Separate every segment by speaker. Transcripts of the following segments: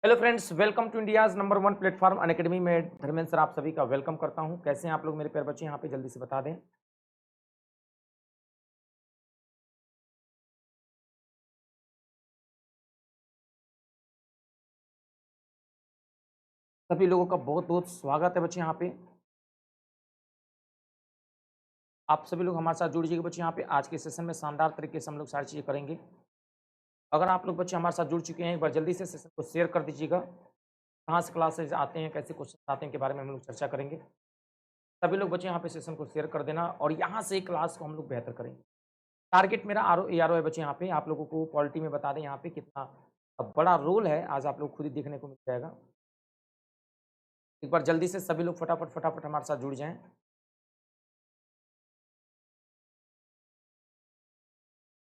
Speaker 1: Hello friends, welcome to India's number 1 platform Unacademy में Dharmendra sir आप सभी का वेलकम करता हूं। कैसे हैं आप लोग मेरे प्यारे बच्चे? यहाँ पे जल्दी से बता दें। सभी लोगों का बहुत-बहुत स्वागत है बच्चे यहाँ पे। आप सभी लोग हमारे साथ जुड़ जाइए बच्चे यहाँ पे। आज के सेशन में शानदार तरीके से हम लोग सारी चीज़ें करेंगे। अगर आप लोग बच्चे हमारे साथ जुड़ चुके हैं, एक बार जल्दी से सेशन को शेयर कर दीजिएगा। कहाँ से क्लासेज आते हैं, कैसे क्वेश्चन आते हैं के बारे में हम लोग चर्चा करेंगे। सभी लोग बच्चे यहाँ पे सेशन को शेयर कर देना और यहाँ से क्लास को हम लोग बेहतर करेंगे। टारगेट मेरा ARO है बच्चे यहाँ पे। आप लोगों को पॉलिटी में बता दें यहाँ पे कितना बड़ा रोल है, आज आप लोग खुद ही देखने को मिल जाएगा। एक बार जल्दी से सभी लोग फटाफट हमारे साथ जुड़ जाएं।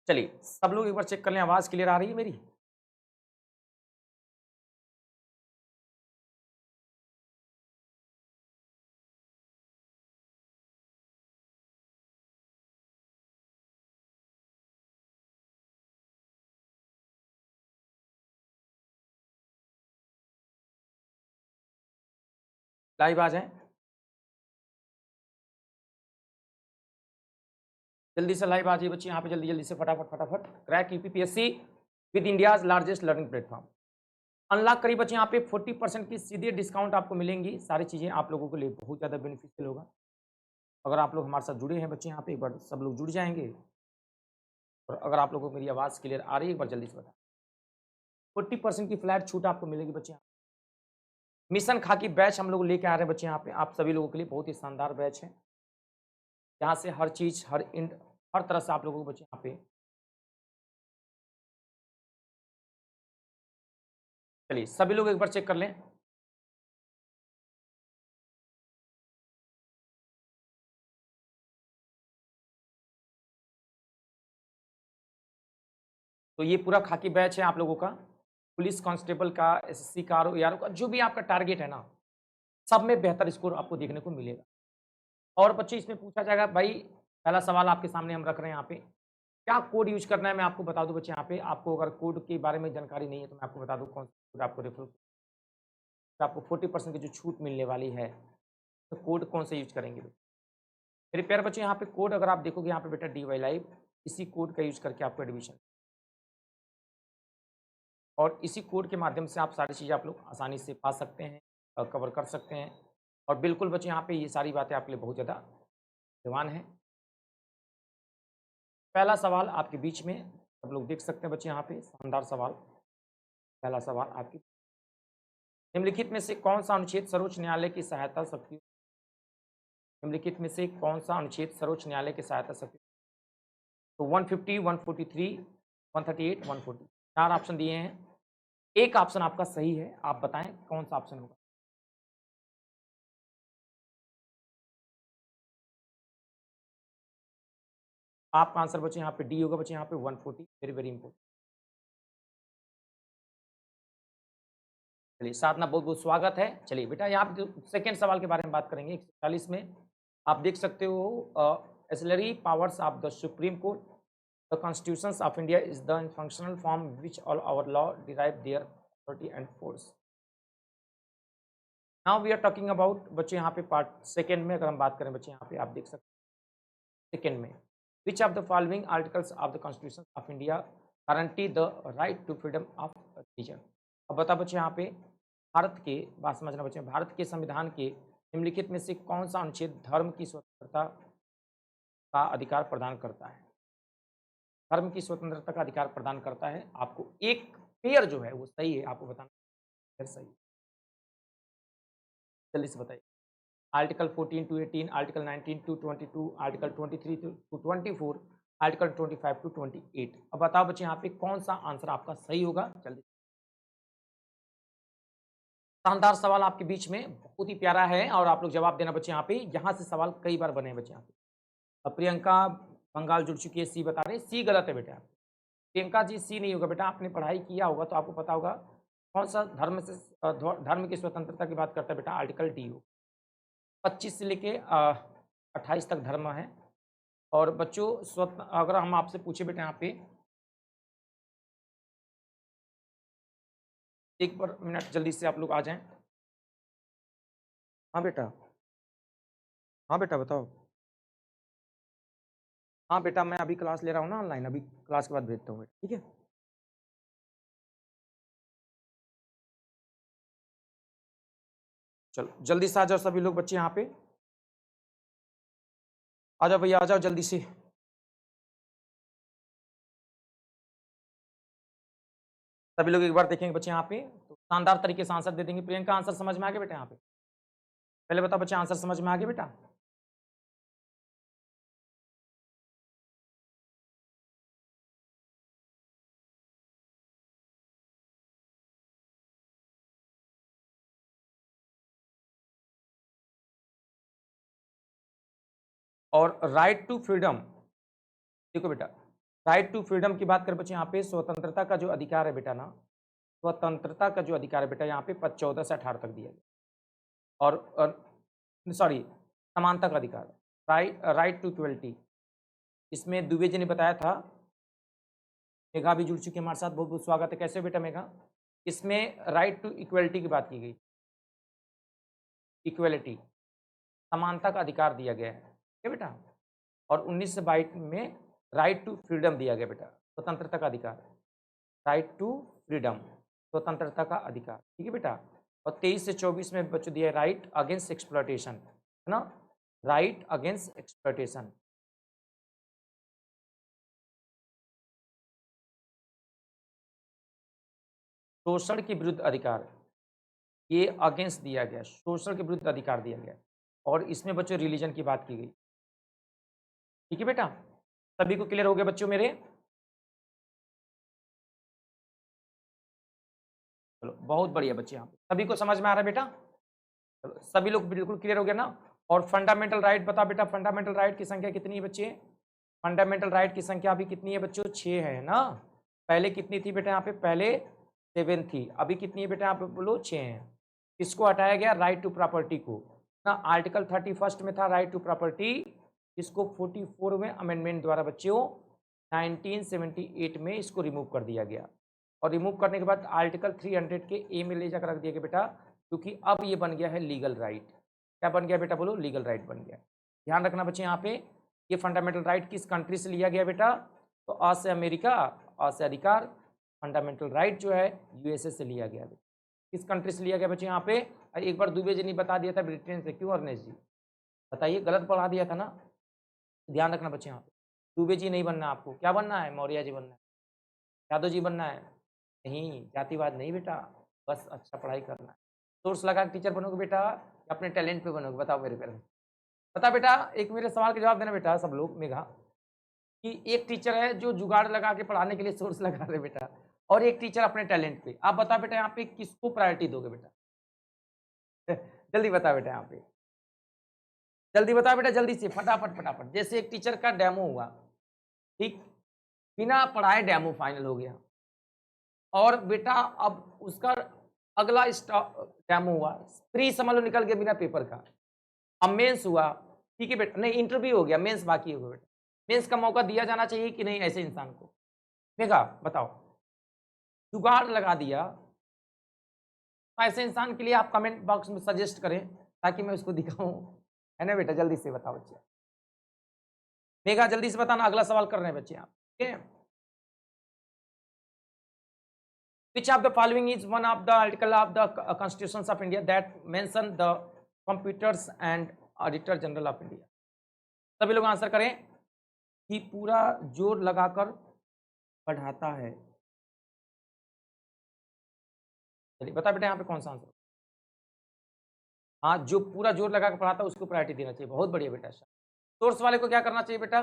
Speaker 1: चलिए सब लोग एक बार चेक कर लें, आवाज़ क्लियर आ रही है मेरी? लाइव आ जाएं, जल्दी से लाइव आ जाइए बच्चे यहाँ पे। जल्दी जल्दी से फटाफट crack UPPSC with India's largest learning platform. Unlock करिए बच्चे यहाँ पे। 40% की सीधे डिस्काउंट आपको मिलेंगी। सारी चीज़ें आप लोगों के लिए बहुत ज़्यादा बेनिफिशियल होगा। अगर आप लोग हमारे साथ जुड़े हैं बच्चे यहाँ पे, एक बार सब लोग जुड़ जाएंगे। और अगर आप लोगों को मेरी आवाज़ क्लियर आ रही है, एक बार जल्दी से बताएं। 40% की फ्लैट छूट आपको मिलेगी बच्चे यहाँ। मिशन खाकी बैच हम लोग लेके आ रहे हैं बच्चे यहाँ पे, आप सभी लोगों के लिए बहुत ही शानदार बैच है। यहाँ से हर चीज़, हर तरह से आप लोगों को बच्चे यहाँ पे। चलिए सभी लोग एक बार चेक कर लें। तो ये पूरा खाकी बैच है आप लोगों का, पुलिस कांस्टेबल का, एसएससी का, ARO का, जो भी आपका टारगेट है ना, सब में बेहतर स्कोर आपको देखने को मिलेगा। और बच्चे इसमें पूछा जाएगा भाई, पहला सवाल आपके सामने हम रख रहे हैं यहाँ पे, क्या कोड यूज करना है? मैं आपको बता दूं बच्चे यहाँ पे। आपको अगर कोड के बारे में जानकारी नहीं है तो मैं आपको बता दूं कौन सा कोड आपको रेफर, आपको 40% की जो छूट मिलने वाली है, तो कोड कौन सा यूज करेंगे मेरे प्यारे बच्चे? यहाँ पे कोड अगर आप देखोगे यहाँ पे बेटा, DY लाइव, इसी कोड का यूज करके आपको एडमिशन, और इसी कोड के माध्यम से आप सारी चीज़ें आप लोग आसानी से पा सकते हैं और कवर कर सकते हैं। और बिल्कुल बच्चे यहाँ पे ये सारी बातें आपके लिए बहुत ज़्यादा जवान है। पहला सवाल आपके बीच में सब लोग देख सकते हैं बच्चे यहाँ पे, शानदार सवाल। पहला सवाल आपकी, निम्नलिखित में से कौन सा अनुच्छेद सर्वोच्च न्यायालय की सहायता सकती, निम्नलिखित में से कौन सा अनुच्छेद सर्वोच्च न्यायालय की सहायता सकती? तो 150, 143, 138, 140, चार ऑप्शन दिए हैं। एक ऑप्शन आपका सही है, आप बताएं कौन सा ऑप्शन होगा। आपका आंसर बच्चे यहाँ पे डी होगा बच्चे यहाँ पे, 140, वेरी वेरी इंपॉर्टेंट। चलिए साधना, बहुत बहुत स्वागत है। चलिए बेटा, यहाँ पे सेकेंड सवाल के बारे में बात करेंगे। 140 में आप देख सकते हो, ancillary powers of the supreme court, the constitution of India is the functional form which all our law derive their authority and force. Now we are talking about बच्चे यहाँ पे पार्ट सेकेंड में अगर हम बात करें बच्चे यहाँ पे, आप देख सकते हैं सेकेंड में, which of the following articles of the constitution of India guarantee the right to freedom of religion. अब बता बच्चे यहाँ पे, भारत के, बात समझना बच्चे, भारत के संविधान के निम्नलिखित में से कौन सा अनुच्छेद धर्म की स्वतंत्रता का अधिकार प्रदान करता है? धर्म की स्वतंत्रता का अधिकार प्रदान करता है। आपको एक पेयर जो है वो सही है, आपको बताना है सही। जल्दी से बताइए। Article 14 to 18, article 19 to 22, article 23 to 24, article 25 to 28। अब बताओ बच्चे यहाँ पे कौन सा आंसर आपका सही होगा? जल्दी। शानदार सवाल आपके बीच में, बहुत ही प्यारा है, और आप लोग जवाब देना बच्चे यहाँ पे। यहाँ से सवाल कई बार बने हैं बच्चे यहाँ पे। अब प्रियंका बंगाल जुड़ चुकी है, सी बता रहे हैं, सी गलत है बेटा। प्रियंका जी सी नहीं होगा बेटा, आपने पढ़ाई किया होगा तो आपको पता होगा कौन सा धर्म की स्वतंत्रता की बात करता है बेटा, आर्टिकल डी हो। 25 से लेके 28 तक धर्म है। और बच्चों अगर हम आपसे पूछे बेटा यहाँ पे, एक बार मिनट जल्दी से आप लोग आ जाएं। हाँ बेटा, हाँ बेटा बताओ। हाँ बेटा, मैं अभी क्लास ले रहा हूँ ना ऑनलाइन, अभी क्लास के बाद भेजता हूँ, ठीक है। चलो जल्दी से आ जाओ सभी लोग बच्चे यहाँ पे, आ जाओ भैया, आ जाओ जल्दी से। सभी लोग एक बार देखेंगे बच्चे यहाँ पे, तो शानदार तरीके से आंसर दे देंगे। प्रियंका, आंसर समझ में आ गया बेटा? यहाँ पे पहले बताओ बच्चे, आंसर समझ में आ गया बेटा? और राइट टू फ्रीडम, देखो बेटा, राइट टू फ्रीडम की बात करें बच्चे यहाँ पे, स्वतंत्रता का जो अधिकार है बेटा ना, स्वतंत्रता का जो अधिकार है बेटा यहाँ पे 14 से 18 तक दिया गया। और सॉरी, समानता का अधिकार, राइट टू इक्वलिटी, इसमें दुबे जी ने बताया था। मेघा भी जुड़ चुकी है हमारे साथ, बहुत बहुत स्वागत है। कैसे हो बेटा मेघा? इसमें राइट टू इक्वलिटी की बात की गई, इक्वलिटी, समानता का अधिकार दिया गया है, ठीक है बेटा। और 1922 में राइट टू फ्रीडम दिया गया बेटा, स्वतंत्रता का अधिकार, राइट टू फ्रीडम, स्वतंत्रता का अधिकार, ठीक है बेटा। और 23 से 24 में बच्चों दिया है राइट अगेंस्ट एक्सप्लॉयटेशन, है ना, राइट अगेंस्ट एक्सप्लॉयटेशन। शोषण के विरुद्ध अधिकार, ये अगेंस्ट दिया गया, शोषण के विरुद्ध अधिकार दिया गया। और इसमें बच्चों रिलीजन की बात की गई, ठीक है बेटा। सभी को क्लियर हो गया बच्चों मेरे? चलो बहुत बढ़िया बच्चे, यहाँ पे सभी को समझ में आ रहा है बेटा? चलो सभी लोग बिल्कुल क्लियर हो गया ना। और फंडामेंटल राइट बता बेटा, फंडामेंटल राइट की संख्या कितनी है बच्चे? फंडामेंटल राइट की संख्या अभी कितनी है बच्चों? 6 है ना। पहले कितनी थी बेटा यहाँ पे? पहले 7 थी, अभी कितनी है बेटा यहाँ पे? बोलो 6 है। इसको हटाया गया राइट टू प्रॉपर्टी को ना, आर्टिकल 31 में था राइट टू प्रॉपर्टी, इसको 44 में अमेंडमेंट द्वारा बच्चों 1978 में इसको रिमूव कर दिया गया। और रिमूव करने के बाद आर्टिकल 300 के ए में ले जाकर रख दिया गया बेटा, क्योंकि अब ये बन गया है लीगल राइट। क्या बन गया बेटा? बोलो, लीगल राइट बन गया। ध्यान रखना बच्चे यहाँ पे, ये फंडामेंटल राइट किस कंट्री से लिया गया बेटा? तो अ से अमेरिका, अ से अधिकार, फंडामेंटल राइट जो है यूएसए से लिया गया। किस कंट्री से लिया गया बच्चे यहाँ पे? एक बार दुबे जी ने बता दिया था ब्रिटेन से, क्यों अर्नेश जी बताइए, गलत पढ़ा दिया था ना। ध्यान रखना बच्चे यहाँ पे, दुबे जी नहीं बनना आपको, क्या बनना है? मौर्य जी बनना है, यादव जी बनना है। नहीं, जातिवाद नहीं बेटा, बस अच्छा पढ़ाई करना है। सोर्स लगा टीचर बनोगे बेटा, अपने टैलेंट पे बनोगे? बताओ मेरे पेरेंट्स, बता बेटा, एक मेरे सवाल का जवाब देना बेटा सब लोग। मेघा, कि एक टीचर है जो जुगाड़ लगा के पढ़ाने के लिए सोर्स लगा रहे बेटा, और एक टीचर अपने टैलेंट पे। आप बता बेटा यहाँ पे किसको प्रायोरिटी दोगे बेटा? जल्दी बता बेटा यहाँ पे, जल्दी बता बेटा, जल्दी से, फटाफट फटाफट। जैसे एक टीचर का डेमो हुआ, ठीक, बिना पढ़ाए डेमो फाइनल हो गया, और बेटा अब उसका अगला डेमो हुआ, प्री समझ लो निकल गया बिना पेपर का। अब मेंस हुआ, ठीक है बेटा, नहीं इंटरव्यू हो गया, मेंस बाकी होगा बेटा। मेंस का मौका दिया जाना चाहिए कि नहीं ऐसे इंसान को? देखा, बताओ, जुगाड़ लगा दिया। तो ऐसे इंसान के लिए आप कमेंट बॉक्स में सजेस्ट करें ताकि मैं उसको दिखाऊं, है ना बेटा? जल्दी से बताओ बच्चे, मेघा जल्दी से बताना, अगला सवाल कर रहे हैं बच्चे आप, ठीक है। Which of the following is one of the article of the Constitution of India that mention the computers and Auditor General of India? सभी लोग आंसर करें कि पूरा जोर लगाकर पढ़ाता है। चलिए बता बेटा यहाँ पे कौन सा आंसर? हाँ, जो पूरा जोर लगा कर पढ़ाता है उसको प्रायोरिटी देना चाहिए। बहुत बढ़िया बेटा। सोर्स वाले को क्या करना चाहिए बेटा?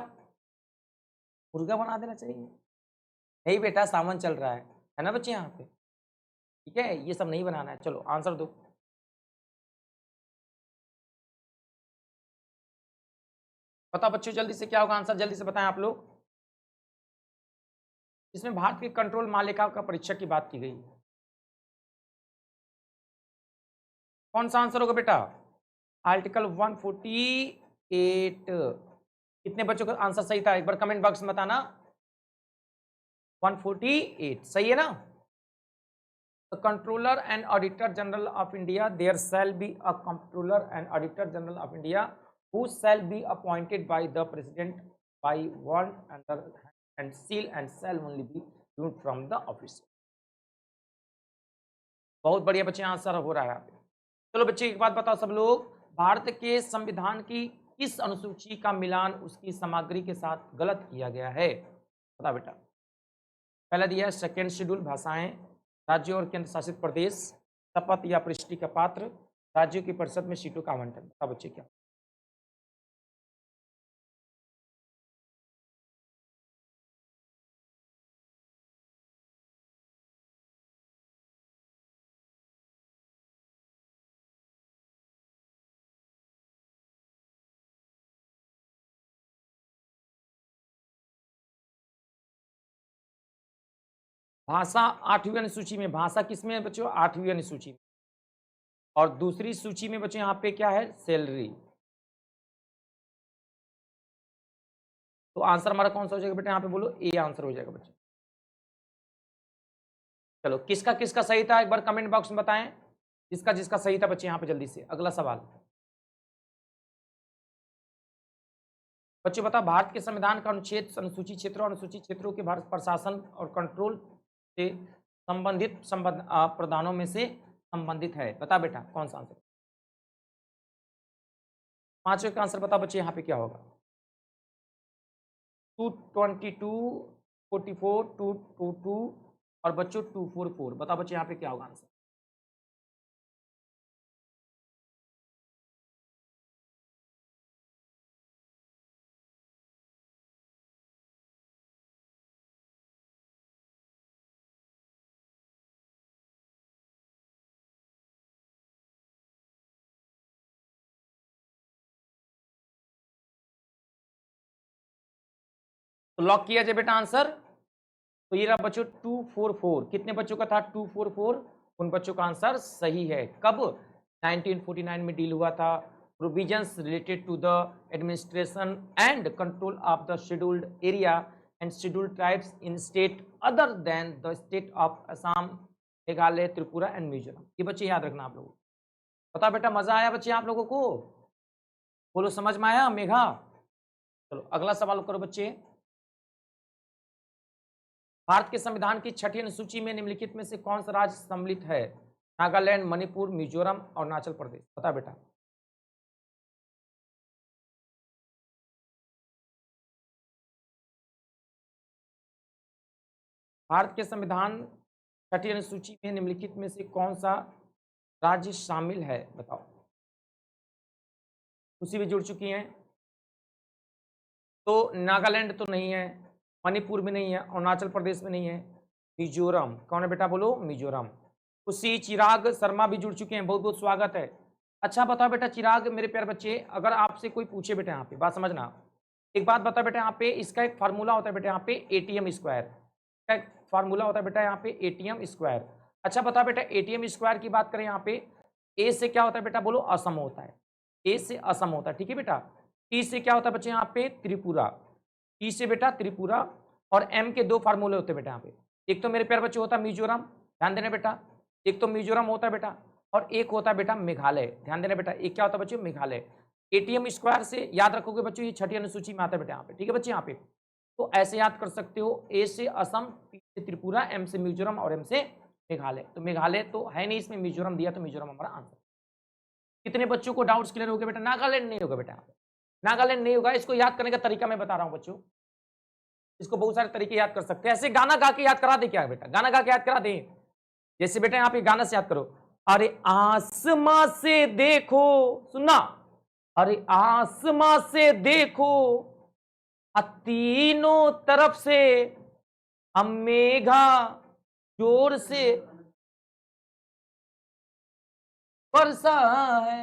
Speaker 1: मुर्गा बना देना चाहिए। नहीं बेटा, सावन चल रहा है ना बच्चे यहाँ पे, ठीक है, ये सब नहीं बनाना है। चलो आंसर दो। बताओ बच्चों जल्दी से, क्या होगा आंसर? जल्दी से बताएं आप लोग। इसमें भारत की कंट्रोल मालिका का परीक्षा की बात की गई, कौन सा आंसर होगा बेटा? आर्टिकल 148। कितने बच्चों का आंसर सही था? एक बार कमेंट बॉक्स में बताना। 148 सही है ना? The Controller and Auditor General of India, there shall be a Controller and Auditor General of India who shall be appointed by the President by word and seal and shall only be removed from the office. बहुत बढ़िया बच्चे, answer हो रहा है यहाँ पे। चलो बच्चे एक बात बताओ सब लोग, भारत के संविधान की किस अनुसूची का मिलान उसकी सामग्री के साथ गलत किया गया है? बता बेटा। पहला दिया है सेकेंड शेड्यूल भाषाएं, राज्यों और केंद्र शासित प्रदेश, शपथ या पृष्ठि का पात्र, राज्यों की परिषद में सीटों का आवंटन। बता बच्चे क्या? भाषा 8वीं अनुसूची में, भाषा किसमें है बच्चों? 8वीं अनुसूची में। और दूसरी सूची में बच्चों यहाँ पे क्या है? सैलरी। तो आंसर हमारा कौन सा हो जाएगा बेटा? यहाँ पे बोलो ए आंसर हो जाएगा बच्चों। चलो किसका किसका सही था एक बार कमेंट बॉक्स में बताएं, जिसका जिसका सही था बच्चे। यहाँ पे जल्दी से अगला सवाल बच्चों, बता भारत के संविधान का अनुच्छेद अनुसूचित क्षेत्रों अनुसूचित क्षेत्रों के भारत प्रशासन और कंट्रोल से संबंधित प्रधानों में से संबंधित है। बता बेटा कौन सा आंसर? पांचवे का आंसर बता बच्चे, यहाँ पे क्या होगा? 222, 44, 222 और बच्चों 244। बता बच्चे यहाँ पे क्या होगा आंसर? तो लॉक किया जाए बेटा आंसर। तो ये रहा बच्चों 244। कितने बच्चों का था? 244। उन बच्चों का आंसर सही है। कब? 1949 में डील हुआ था। Provisions related to the administration and control of the scheduled area and scheduled tribes in state other than the state of Assam, Meghalaya, Tripura and Mizoram. ये बच्चे याद रखना आप लोगों। पता बेटा मजा आया बच्चे आप लोगों को? बोलो समझ में आया मेघा? चलो अगला सवाल करो बच्चे। भारत के संविधान की 6ठी अनुसूची में निम्नलिखित में से कौन सा राज्य सम्मिलित है? नागालैंड, मणिपुर, मिजोरम और अरुणाचल प्रदेश। बता बेटा। भारत के संविधान 6ठी अनुसूची में निम्नलिखित में से कौन सा राज्य शामिल है? बताओ। उसी भी जुड़ चुकी हैं। तो नागालैंड तो नहीं है, मणिपुर में नहीं है, अरुणाचल प्रदेश में नहीं है, मिजोरम। कौन है बेटा? बोलो मिजोरम। उसी चिराग शर्मा भी जुड़ चुके हैं, बहुत बहुत स्वागत है। अच्छा बताओ बेटा चिराग मेरे प्यारे बच्चे, अगर आपसे कोई पूछे बेटा यहाँ पे बात समझना, एक बात बता बेटा, यहाँ पे इसका एक फार्मूला होता है बेटा, यहाँ पे एटीएम स्क्वायर का एक फार्मूला होता है बेटा, यहाँ पे एटीएम स्क्वायर। अच्छा बता बेटा एटीएम स्क्वायर की बात करें, यहाँ पे ए से क्या होता है बेटा? बोलो असम होता है। ए से असम होता है, ठीक है बेटा। टी से क्या होता है बच्चे? यहाँ पे त्रिपुरा। टी से बेटा त्रिपुरा। और एम के दो फार्मूले होते हैं बेटा यहाँ पे। एक तो मेरे प्यारे बच्चे होता है मिजोरम, ध्यान देना बेटा। एक तो मिजोरम होता है बेटा, और एक होता है बेटा मेघालय। ध्यान देना बेटा, एक क्या होता है बच्चों? मेघालय। एटीएम स्क्वायर से याद रखोगे बच्चों, ये 6ठी अनुसूची में आता है बेटा यहाँ पे, ठीक है बच्चे। यहाँ पे तो ऐसे याद कर सकते हो, ए से असम, टी से त्रिपुरा, एम से मिजोरम और एम से मेघालय। तो मेघालय तो है नहीं इसमें, मिजोरम दिया तो मिजोरम हमारा आंसर। कितने बच्चों को डाउट्स क्लियर हो गए बेटा? नागालैंड नहीं होगा बेटा यहाँ पे, नागालैंड नहीं होगा। इसको याद करने का तरीका मैं बता रहा हूँ बच्चों, इसको बहुत सारे तरीके याद कर सकते हैं। ऐसे गाना गा के याद करा दे क्या बेटा? गाना गा के याद करा दे। जैसे बेटा यहाँ पे गाना से याद करो, अरे आसमां से देखो, सुनना, अरे आसमां से देखो, तीनों तरफ से हम मेघा जोर से बरसा है।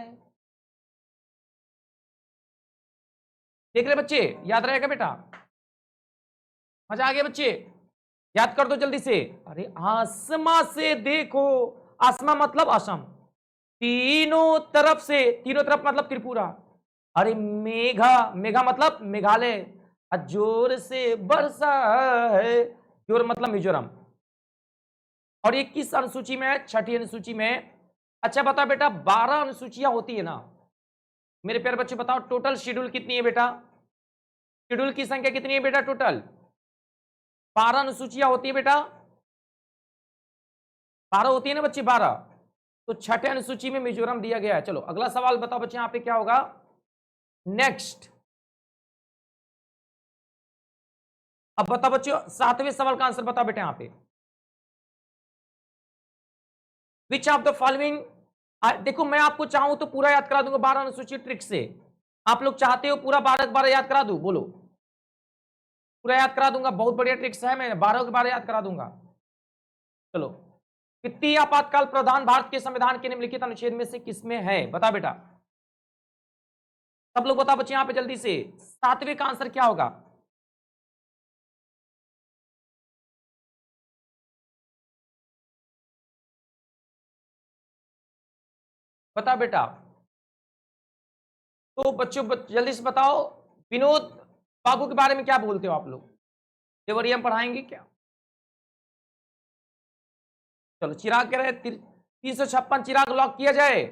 Speaker 1: देख रहे बच्चे? याद रहेगा बेटा? मजा आ गया बच्चे? याद कर दो जल्दी से। अरे आसमां से देखो, आसमां मतलब असम, तीनों तरफ से, तीनों तरफ मतलब त्रिपुरा, अरे मेघा, मेघा मतलब मेघालय, जोर से बरसा है, जोर मतलब मिजोरम। और ये किस अनुसूची में है? छठी अनुसूची में। अच्छा बताओ बेटा, 12 अनुसूचियां होती है ना मेरे प्यारे बच्चे, बताओ टोटल शेड्यूल कितनी है बेटा? शेड्यूल की संख्या कितनी है बेटा? टोटल 12 अनुसूचियां होती है बेटा, 12 होती है ना बच्चे, 12। तो छठे अनुसूची में मिजोरम दिया गया है। चलो अगला सवाल बताओ बच्चे, यहां पे क्या होगा नेक्स्ट। अब बताओ बच्चों, 7वें सवाल का आंसर बताओ बेटा यहां पे। विच ऑफ द फॉलोइंग, देखो मैं आपको चाहूं तो पूरा याद करा दूंगा 12 अनुसूची ट्रिक से। आप लोग चाहते हो पूरा 12 याद करा दूं? बोलो। पूरा याद करा दूंगा, बहुत बढ़िया ट्रिक्स है, मैं 12 के 12 याद करा दूंगा। चलो, वित्तीय आपातकाल प्रावधान भारत के संविधान के निम्नलिखित अनुच्छेद में से किसमें है? बता बेटा, सब लोग बताओ बच्चे यहां पे जल्दी से। 7वें का आंसर क्या होगा? बता बेटा। तो बच्चों जल्दी से बताओ, विनोद बाबू के बारे में क्या बोलते हो आप लोग? देवरिया में पढ़ाएंगे क्या? चलो, चिराग कह रहे 356 चिराग लॉक किया जाए।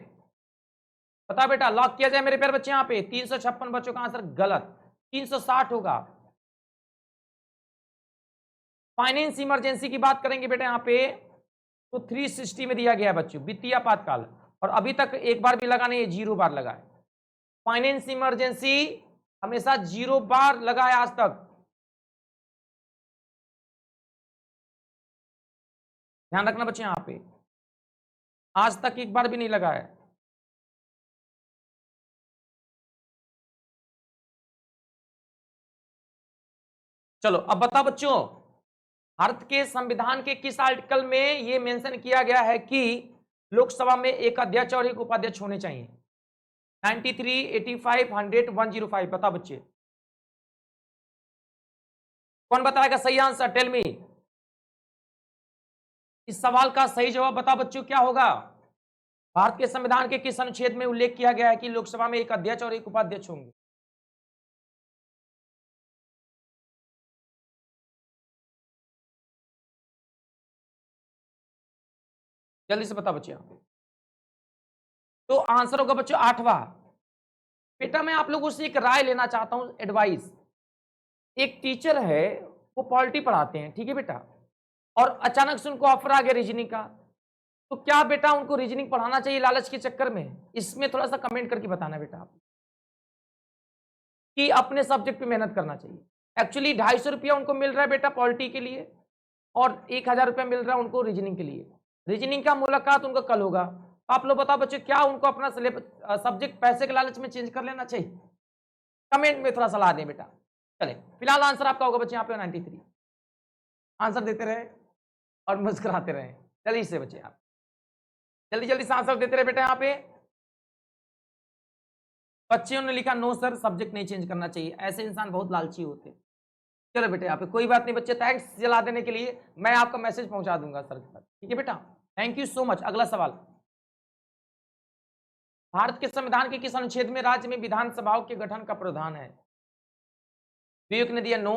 Speaker 1: बता बेटा, लॉक किया जाए मेरे प्यारे बच्चे यहां पे? 356 बच्चों का आंसर गलत, 360 होगा। फाइनेंस इमरजेंसी की बात करेंगे बेटा यहां पे, तो 360 में दिया गया है बच्चों, वित्तीय आपातकाल। और अभी तक एक बार भी लगा नहीं है, 0 बार लगा है। फाइनेंस इमरजेंसी हमेशा 0 बार लगा है आज तक। ध्यान रखना बच्चे यहां पे, आज तक एक बार भी नहीं लगा है। चलो अब बताओ बच्चों, भारत के संविधान के किस आर्टिकल में यह मेंशन किया गया है कि लोकसभा में एक अध्यक्ष और एक उपाध्यक्ष होने चाहिए? 93, 85, 100, 105। बताओ बच्चे, कौन बताएगा सही आंसर? Tell me. इस सवाल का सही जवाब बताओ बच्चों, क्या होगा? भारत के संविधान के किस अनुच्छेद में उल्लेख किया गया है कि लोकसभा में एक अध्यक्ष और एक उपाध्यक्ष होंगे? जल्दी से बताओ बच्चे यहां पे। तो आंसर होगा बच्चों 8वां। बेटा मैं आप लोगों से एक राय लेना चाहता हूं, एडवाइस। एक टीचर है, वो पॉलिटी पढ़ाते हैं, ठीक है बेटा, और अचानक से उनको ऑफर आ गया रीजनिंग का। तो क्या बेटा उनको रीजनिंग पढ़ाना चाहिए लालच के चक्कर में? इसमें थोड़ा सा कमेंट करके बताना बेटा आप, कि अपने सब्जेक्ट पे मेहनत करना चाहिए। एक्चुअली 250 रुपया उनको मिल रहा है बेटा पॉलिटी के लिए, और 1000 रुपया मिल रहा है उनको रीजनिंग के लिए। रीजनिंग का मुलाकात उनका कल होगा। आप लोग बताओ बच्चे, क्या उनको अपना सब्जेक्ट पैसे के लालच में चेंज कर लेना चाहिए? कमेंट में थोड़ा सलाह दें बेटा। चले, फिलहाल आंसर आपका होगा बच्चे यहाँ पे 93। आंसर देते रहे और मुस्कुराते रहे, जल्दी से बच्चे आप जल्दी जल्दी से आंसर देते रहे बेटा। यहाँ पे बच्चियों ने लिखा नो सर, सब्जेक्ट नहीं चेंज करना चाहिए, ऐसे इंसान बहुत लालची होते हैं। चलो बेटे यहाँ पे कोई बात नहीं बच्चे, थैंक्स जला देने के लिए, मैं आपका मैसेज पहुंचा दूंगा सर के पास, ठीक है बेटा, थैंक यू सो मच। अगला सवाल, भारत के संविधान के किस अनुच्छेद में राज्य में विधानसभाओं के गठन का प्रावधान है? विवेक ने दिया नो।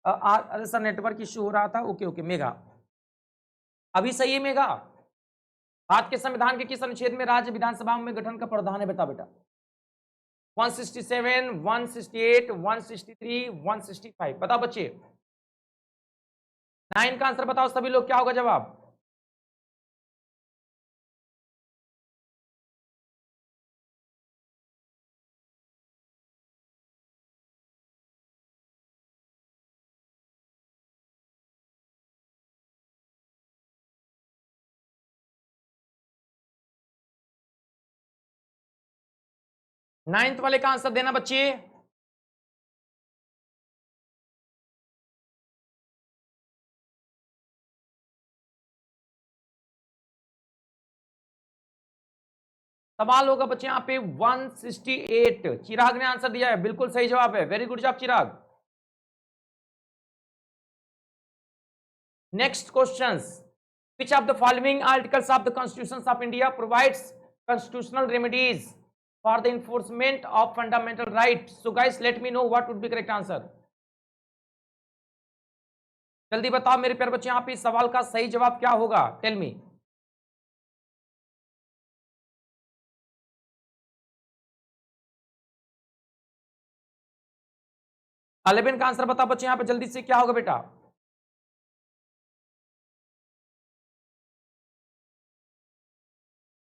Speaker 1: अरे सर नेटवर्क इश्यू हो रहा था, ओके ओके। मेघा अभी सही है मेघा? भारत के संविधान के किस अनुच्छेद में राज्य विधानसभाओं में गठन का प्रावधान है? बता बेटा। 167, 168, 163, 165। बताओ बच्चे, 9 का आंसर बताओ सभी लोग, क्या होगा जवाब? नाइन्थ वाले का आंसर देना बच्चे। सवाल होगा बच्चे यहाँ पे 168। चिराग ने आंसर दिया है, बिल्कुल सही जवाब है, very good job Chirag. Next questions, which of the following articles of the constitution of India provides constitutional remedies for the enforcement of fundamental rights? So guys let me know what would be correct answer. जल्दी बताओ मेरे प्यारे बच्चे, यहाँ पे इस सवाल का सही जवाब क्या होगा, टेल मी। अलेवन का आंसर बताओ बच्चे यहाँ पे जल्दी से, क्या होगा बेटा।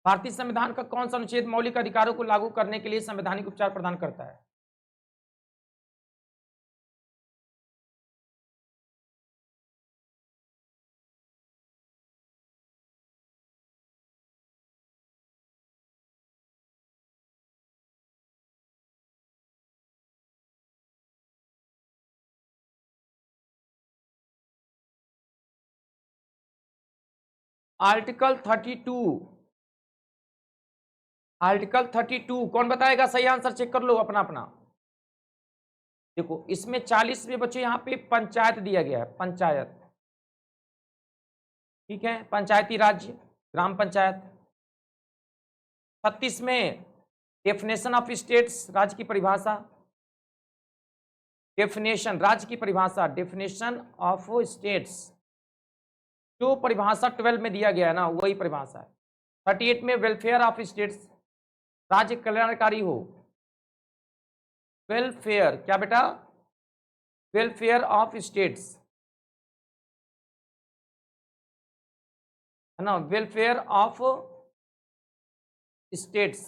Speaker 1: भारतीय संविधान का कौन सा अनुच्छेद मौलिक अधिकारों को लागू करने के लिए संवैधानिक उपचार प्रदान करता है। आर्टिकल 32। आर्टिकल 32 कौन बताएगा, सही आंसर चेक कर लो अपना अपना। देखो इसमें 40 में बच्चे यहाँ पे पंचायत दिया गया है, पंचायत, ठीक है, पंचायती राज्य, ग्राम पंचायत। 36 में डेफिनेशन ऑफ स्टेट्स, राज्य की परिभाषा, डेफिनेशन राज्य की परिभाषा, डेफिनेशन ऑफ स्टेट्स, जो परिभाषा 12 में दिया गया है ना वही परिभाषा है। 38 में वेलफेयर ऑफ स्टेट्स, राज्य कल्याणकारी हो, वेलफेयर, क्या बेटा, वेलफेयर ऑफ स्टेट्स, है ना, वेलफेयर ऑफ स्टेट्स,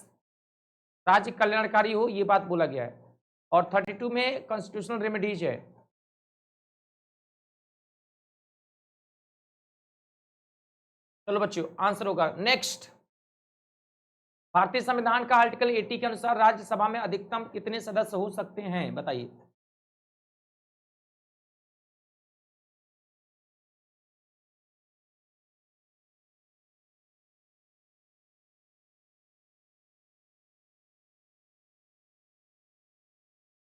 Speaker 1: राज्य कल्याणकारी हो, ये बात बोला गया है। और 32 में कॉन्स्टिट्यूशनल रेमेडीज है। चलो बच्चों आंसर होगा नेक्स्ट। भारतीय संविधान का आर्टिकल 80 के अनुसार राज्यसभा में अधिकतम कितने सदस्य हो सकते हैं, बताइए।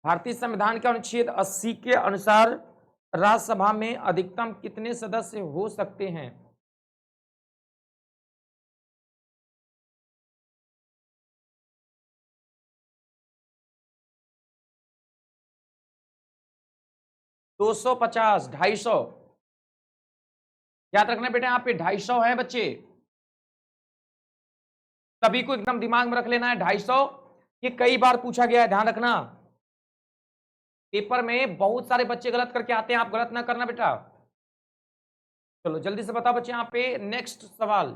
Speaker 1: भारतीय संविधान के अनुच्छेद 80 के अनुसार राज्यसभा में अधिकतम कितने सदस्य हो सकते हैं। दो 250, 250, याद रखना बेटा, यहाँ पे 250 है बच्चे, सभी को एकदम दिमाग में रख लेना है 250। ये कई बार पूछा गया है, ध्यान रखना, पेपर में बहुत सारे बच्चे गलत करके आते हैं, आप गलत ना करना बेटा। चलो जल्दी से बताओ बच्चे यहाँ पे नेक्स्ट सवाल।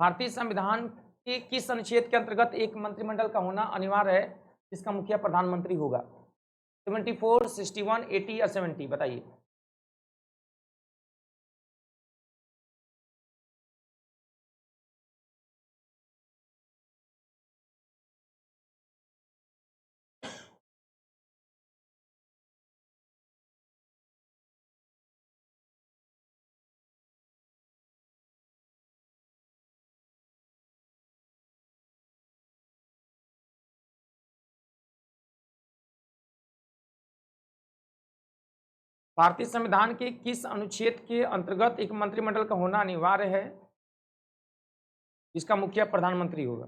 Speaker 1: भारतीय संविधान के किस अनुच्छेद के अंतर्गत एक मंत्रिमंडल का होना अनिवार्य है जिसका मुखिया प्रधानमंत्री होगा। 74, 61, 80 या 70, बताइए। भारतीय संविधान के किस अनुच्छेद के अंतर्गत एक मंत्रिमंडल का होना अनिवार्य है जिसका मुखिया प्रधानमंत्री होगा।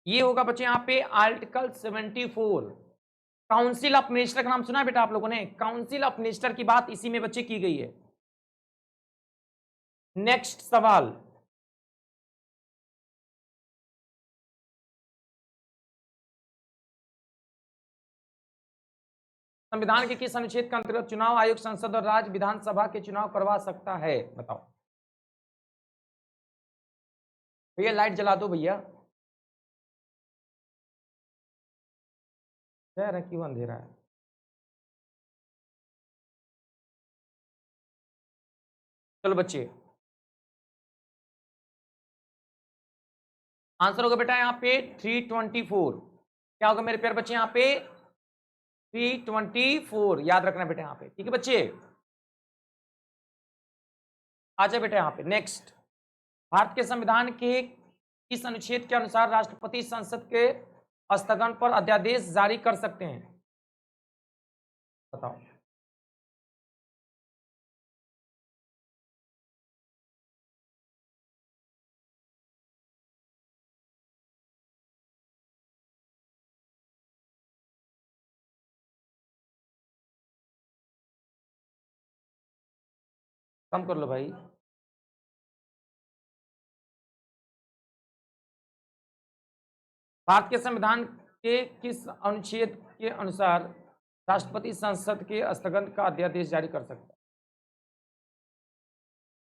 Speaker 1: ये होगा बच्चे यहाँ पे आर्टिकल 74। काउंसिल ऑफ मिनिस्टर का नाम सुना है बेटा आप लोगों ने, काउंसिल ऑफ मिनिस्टर की बात इसी में बच्चे की गई है। नेक्स्ट सवाल। संविधान के किस अनुच्छेद के अंतर्गत चुनाव आयोग संसद और राज्य विधानसभा के चुनाव करवा सकता है, बताओ। भैया लाइट जला दो भैया, क्यों अंधेरा है। चलो बच्चे आंसर होगा बेटा यहाँ पे 324। क्या होगा मेरे प्यारे बच्चे यहाँ पे 324, याद रखना बेटा यहाँ पे, ठीक है बच्चे। आजा बेटा यहाँ पे नेक्स्ट। भारत के संविधान के किस अनुच्छेद के अनुसार राष्ट्रपति संसद के स्थगन पर अध्यादेश जारी कर सकते हैं, बताओ। कम कर लो भाई। भारत के संविधान के किस अनुच्छेद के अनुसार राष्ट्रपति संसद के स्थगन का अध्यादेश जारी कर सकता है?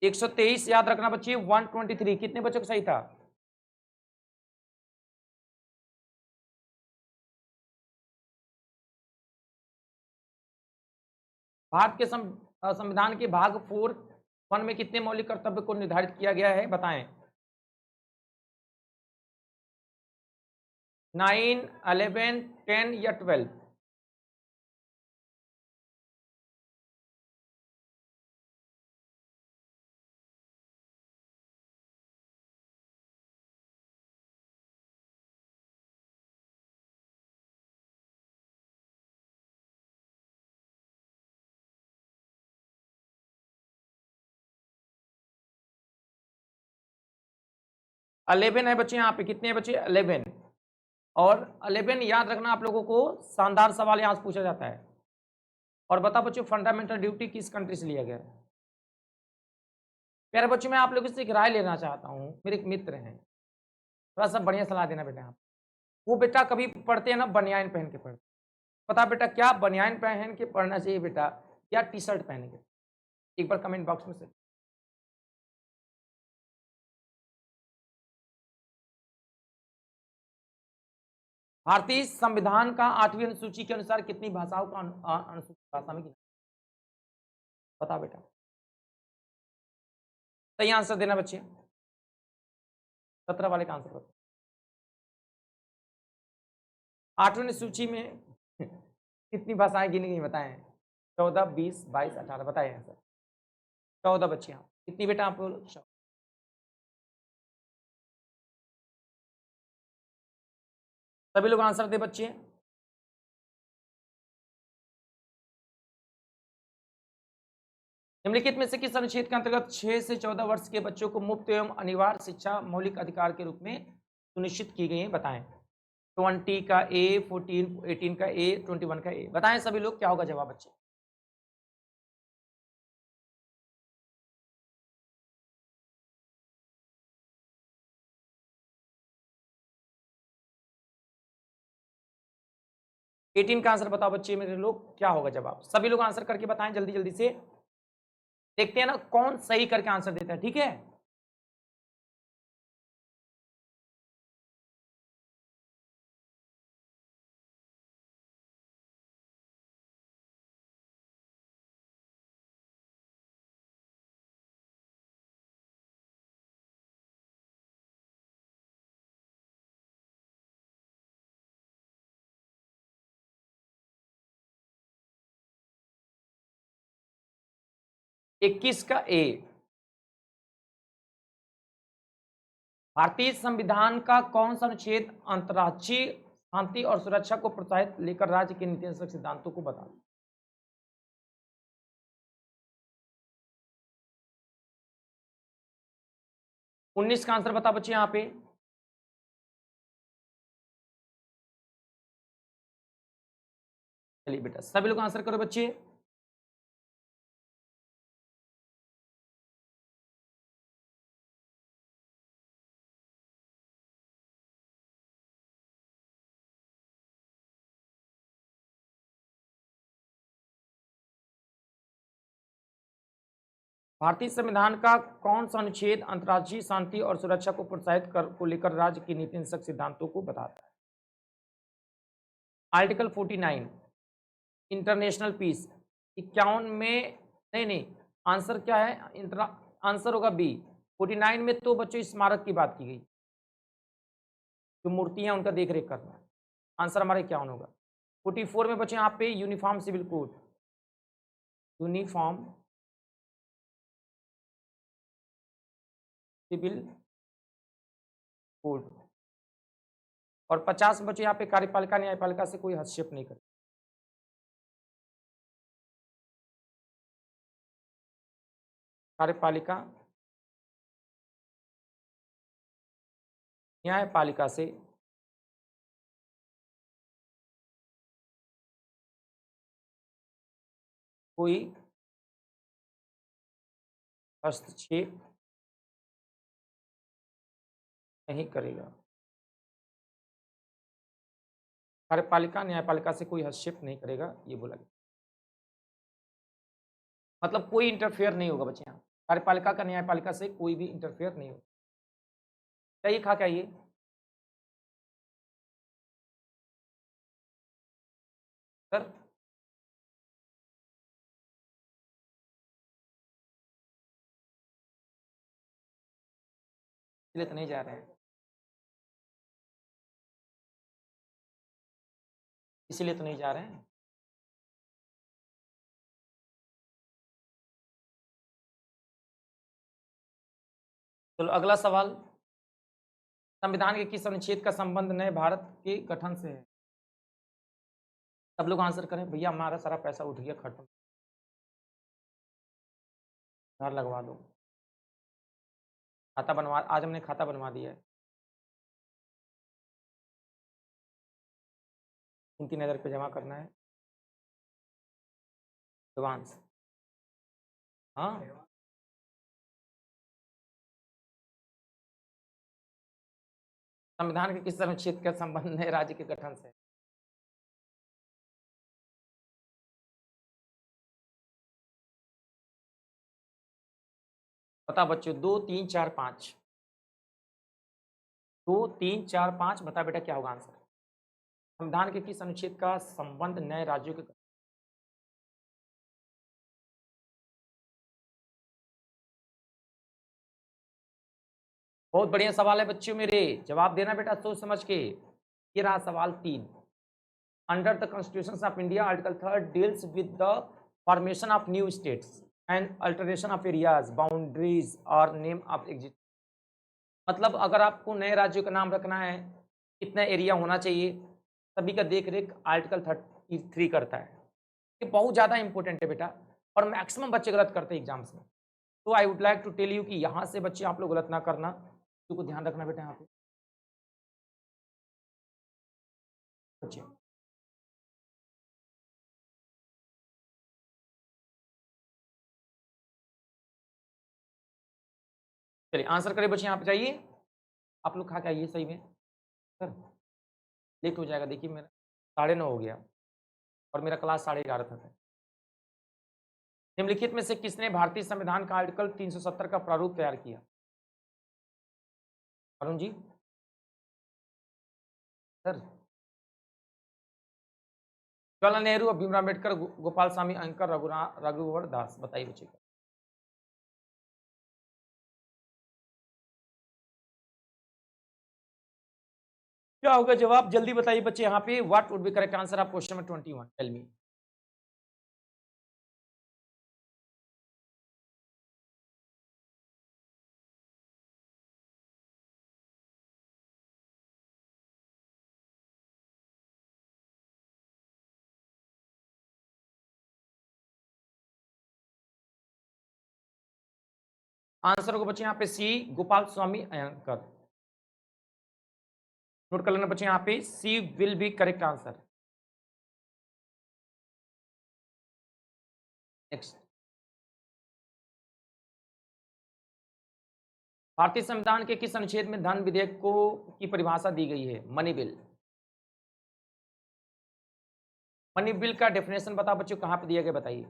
Speaker 1: 123 याद रखना बच्चे, 123 कितने बच्चों को सही था? भारत के संविधान के भाग 4(1) में कितने मौलिक कर्तव्य को निर्धारित किया गया है, बताएं? 9, 11, 10 या 12? अलेवन है बच्चे, यहाँ पे कितने हैं बच्चे? 11। और 11 याद रखना आप लोगों को, शानदार सवाल यहाँ से पूछा जाता है। और बता बच्चों, फंडामेंटल ड्यूटी किस कंट्री से लिया गया है? प्यारे बच्चों, मैं आप लोगों से एक राय लेना चाहता हूँ, मेरे एक मित्र हैं, थोड़ा सा बढ़िया सलाह देना बेटा। आप वो बेटा कभी पढ़ते हैं ना, बनियान पहन के पढ़ते। पता बेटा क्या बनियान पहन के पढ़ना चाहिए बेटा, या टी शर्ट पहन के? एक बार कमेंट बॉक्स में से। भारतीय संविधान का 8वीं अनुसूची के अनुसार कितनी भाषाओं का अनुसूचित भाषा में? बता बेटा, सही आंसर देना बच्चे। 17 वाले का आंसर बता। 8वीं अनुसूची में कितनी भाषाएं गिनी गई बताएं? 14, 20, 22, 18 बताए आंसर। 14 बच्चे। हाँ कितनी बेटा आप बोलो? सभी लोग आंसर दे बच्चे। निम्नलिखित में से किस अनुच्छेद के अंतर्गत 6 से 14 वर्ष के बच्चों को मुफ्त एवं अनिवार्य शिक्षा मौलिक अधिकार के रूप में सुनिश्चित की गई है, बताएं? 20 का ए, 14, 18 का ए, 21 का ए, बताएं सभी लोग, क्या होगा जवाब बच्चे? एटीन का आंसर बताओ बच्चे मेरे लोग, क्या होगा जवाब? सभी लोग आंसर करके बताएं जल्दी जल्दी से, देखते हैं ना कौन सही करके आंसर देता है, ठीक है? इक्कीस का ए। भारतीय संविधान का कौन सा अनुच्छेद अंतर्राष्ट्रीय शांति और सुरक्षा को प्रोत्साहित लेकर राज्य के नीति सिद्धांतों को बता? 19 का आंसर बता बच्चे यहाँ पे। चलिए बेटा सभी लोग आंसर करो बच्चे। भारतीय संविधान का कौन सा अनुच्छेद अंतर्राष्ट्रीय शांति और सुरक्षा को प्रोत्साहित कर को लेकर राज्य की नीति सिद्धांतों को बताता है? Article 49 international piece. 51 में, नहीं नहीं, आंसर क्या है? आंसर होगा बी। 49 में तो बच्चों स्मारक की बात की गई, जो मूर्तियां उनका देख रेख करना। आंसर हमारा 51 होगा। 44 में बच्चे यहाँ पे uniform civil code, uniform civil code. और 50 बच्चे यहाँ पे कार्यपालिका न्यायपालिका से कोई हस्तक्षेप नहीं करे। कार्यपालिका न्यायपालिका से कोई हस्तक्षेप नहीं करेगा। कार्यपालिका न्यायपालिका से कोई हस्तक्षेप नहीं करेगा, ये बोला गया। मतलब कोई इंटरफेयर नहीं होगा बच्चे, यहाँ कार्यपालिका का न्यायपालिका से कोई भी इंटरफेयर नहीं होगा। क्या ये खा क्या ये सर? इसलिए तो नहीं जा रहे हैं, इसीलिए तो नहीं जा रहे हैं। चलो अगला सवाल, संविधान के किस अनुच्छेद का संबंध नए भारत के गठन से है? सब लोग आंसर करें भैया, हमारा सारा पैसा उठ गया, खत्म, घर लगवा दो। खाता बनवा, आज हमने खाता बनवा दिया है, 3,000 रुपये जमा करना है एडवांस। हाँ संविधान के किस अनुच्छेद का संबंध नए राज्य के गठन से? बता बच्चों, 2 3 4 5, 2 3 4 5, बता बेटा क्या होगा आंसर? संविधान के किस अनुच्छेद का संबंध नए राज्यों के? बहुत बढ़िया सवाल है बच्चों मेरे, जवाब देना बेटा सोच समझ के। ये रहा सवाल 3। Under the constitution of India article 3 deals with the formation of new states and alteration of areas boundaries और नेम ऑफ एग्जिट। मतलब अगर आपको नए राज्यों का नाम रखना है, कितना एरिया होना चाहिए, सभी का देख रेख आर्टिकल 33 करता है। ये बहुत ज़्यादा इंपॉर्टेंट है बेटा, और मैक्सिमम बच्चे गलत करते हैं एग्जाम्स में। तो I would like to tell you कि यहाँ से बच्चे आप लोग गलत ना करना, तो ध्यान रखना बेटा यहाँ पे बच्चे। चलिए आंसर करें बच्चे, यहाँ पे जाइए, आप लोग खा के आइए सही में सर, लेट हो जाएगा। देखिए मेरा 9:30 हो गया और मेरा क्लास 11:30 तक है। निम्नलिखित में से किसने भारतीय संविधान का आर्टिकल 370 का प्रारूप तैयार किया? अरुण जी सर। जवाहरलाल नेहरू, भीमराव अम्बेडकर, गोपाल स्वामी अंकर, रघुवर दास, बताइए बच्चे। क्या होगा जवाब, जल्दी बताइए बच्चे यहाँ पे। What would be correct answer of question number 21? Tell me. Answer होगा बच्चे यहाँ पे सी, गोपाल स्वामी अंकर। नोट कर लेना बच्चे यहाँ पे, C will be correct answer. Next, भारतीय संविधान के किस अनुच्छेद में धन विधेयक को की परिभाषा दी गई है? Money bill. मनी बिल का डेफिनेशन बताओ बच्चों, कहाँ पे दिया गया बताइए।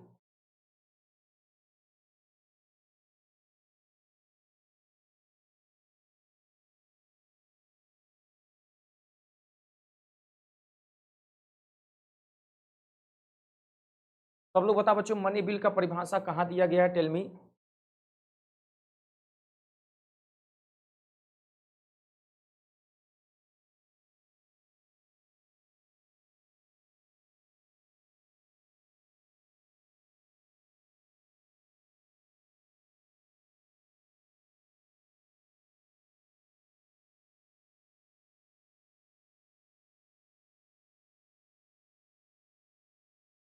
Speaker 1: सब लोग बताओ बच्चों, मनी बिल का परिभाषा कहाँ दिया गया है? Tell me.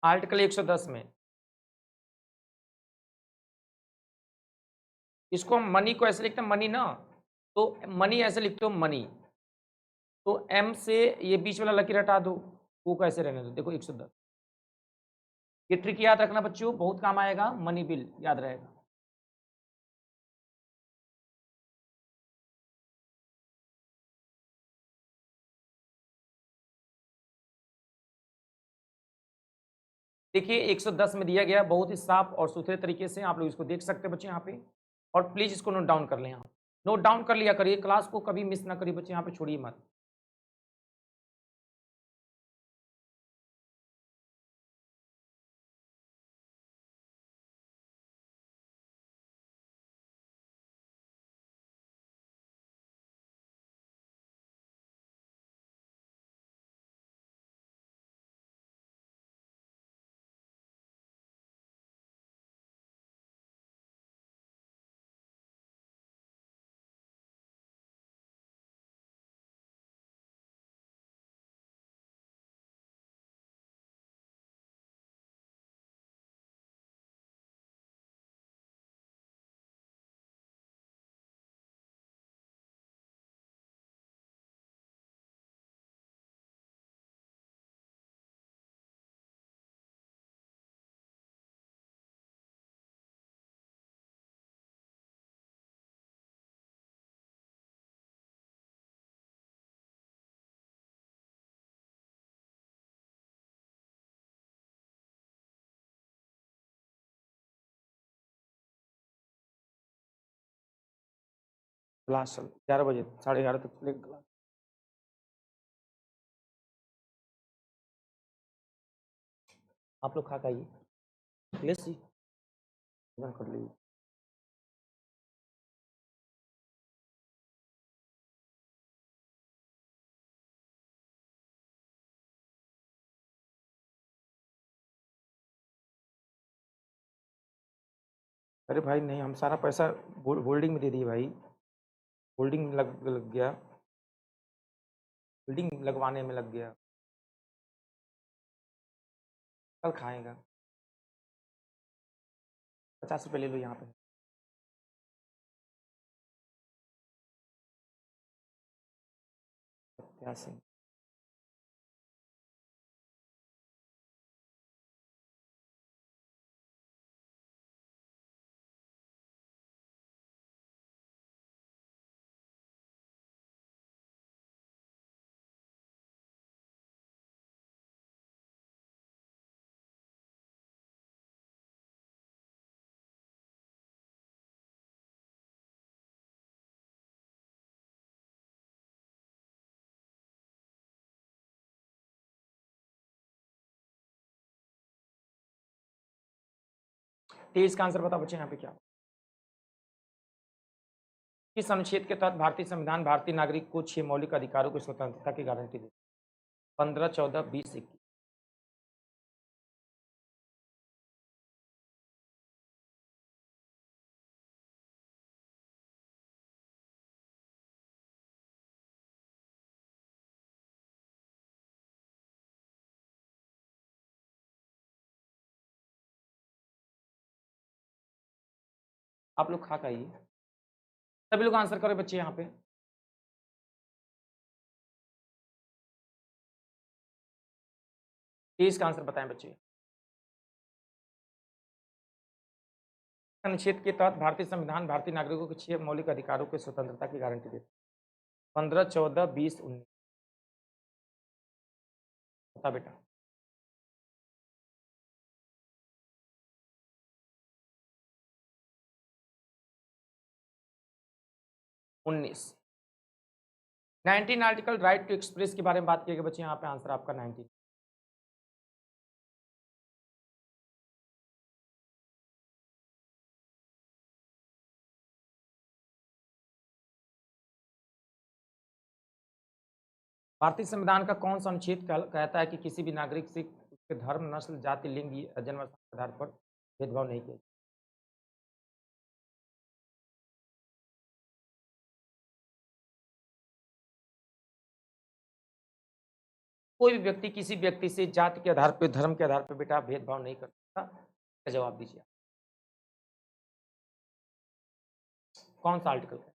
Speaker 1: आर्टिकल 110 में। इसको हम मनी को ऐसे लिखते हैं मनी ना, तो मनी ऐसे लिखते हो मनी, तो एम से ये बीच वाला लकीर हटा दो, वो कैसे रहने दो। देखो 110, ये ट्रिक याद रखना बच्चों, बहुत काम आएगा। मनी बिल याद रहेगा। देखिए 110 में दिया गया, बहुत ही साफ और सुथरे तरीके से आप लोग इसको देख सकते हैं बच्चे यहाँ पे। और प्लीज इसको नोट डाउन कर लें आप, नोट डाउन कर लिया करिए, क्लास को कभी मिस ना करिए बच्चे, यहाँ पे छोड़िए मत। क्लास चल 11 बजे, 11:30 तक चलेगा क्लास। आप लोग खा के आइए, अखिलेश जी भोजन कर लीजिए। अरे भाई नहीं, हम सारा पैसा होल्डिंग में दे दिए भाई, होल्डिंग लग गया, होल्डिंग लगवाने में लग गया, कल खाएगा। 50 रुपये ले लो यहाँ पे। कैसे तेईस का आंसर बताओ बच्चे यहाँ पे क्या? किस अनुच्छेद के तहत भारतीय संविधान भारतीय नागरिक को 6 मौलिक अधिकारों की स्वतंत्रता की गारंटी देता है? 15, 14, 20, 21। आप लोग खा के आइए, सभी लोग आंसर करें बच्चे यहाँ पे। 23 का आंसर बताएं बच्चे। अनुच्छेद के तहत भारतीय संविधान भारतीय नागरिकों के 6 मौलिक अधिकारों की स्वतंत्रता की गारंटी देता है? 15, 14, 20, 19। बता बेटा। 19। 19 आर्टिकल राइट टू एक्सप्रेस के बारे में बात किया गया बच्चे, यहाँ पे आंसर आपका 19। भारतीय संविधान का कौन सा अनुच्छेद कहता है कि किसी भी नागरिक से उसके धर्म, नस्ल, जाति, लिंग या जन्म स्थान के आधार पर भेदभाव नहीं किया? कोई भी व्यक्ति किसी व्यक्ति से जाति के आधार पर, धर्म के आधार पर बेटा भेदभाव नहीं कर सकता। क्या जवाब दीजिए? कौन सा आर्टिकल है?